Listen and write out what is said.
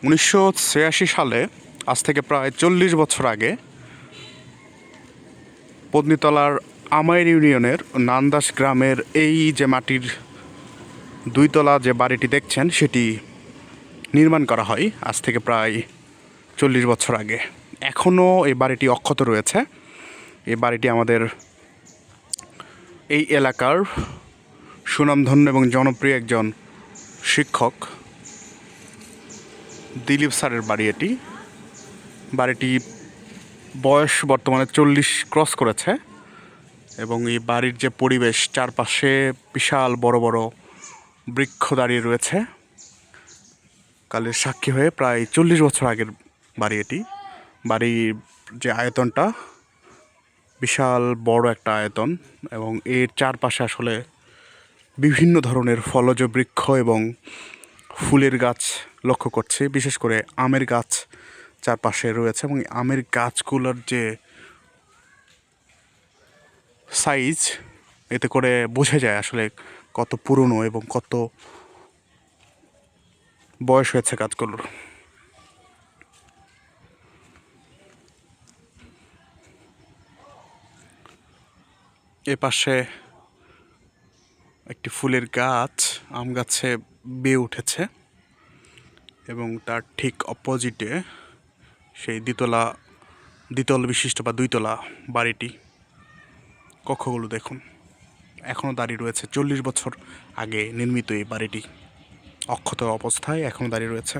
1986 সালে, আজ থেকে প্রায় 40 বছর আগে, পত্নীতলার আমাইর ইউনিয়নের নান্দাস গ্রামের এই যে মাটির দুইতলা যে বাড়িটি দেখছেন সেটি নির্মাণ করা হয় আজ থেকে প্রায় 40 বছর আগে। এখনও এই বাড়িটি অক্ষত রয়েছে। এই বাড়িটি আমাদের এই এলাকার সুনামধন্য এবং জনপ্রিয় একজন শিক্ষক দিলীপ স্যারের বাড়ি। বাড়িটি বয়স বর্তমানে 40 ক্রস করেছে এবং এই বাড়ির যে পরিবেশ, চারপাশে বিশাল বড় বড় বৃক্ষ দাঁড়িয়ে রয়েছে কালের সাক্ষী হয়ে। প্রায় 40 বছর আগের বাড়ি এটি। বাড়ির যে আয়তনটা বিশাল বড় একটা আয়তন এবং এর চারপাশে আসলে বিভিন্ন ধরনের ফলজ বৃক্ষ এবং ফুলের গাছ লক্ষ্য করছি। বিশেষ করে আমের গাছ চারপাশে রয়েছে এবং আমের গাছগুলোর যে সাইজ, এতে করে বোঝা যায় আসলে কত পুরনো এবং কত বয়স হয়েছে গাছগুলোর। এ পাশে একটি ফুলের গাছ আম গাছে বেয়ে উঠেছে এবং তার ঠিক অপোজিটে সেই দ্বিতল বিশিষ্ট বা দুইতলা বাড়িটি। কক্ষগুলো দেখুন, এখনও দাঁড়িয়ে রয়েছে। 40 বছর আগে নির্মিত এই বাড়িটি অক্ষত অবস্থায় এখনও দাঁড়িয়ে রয়েছে।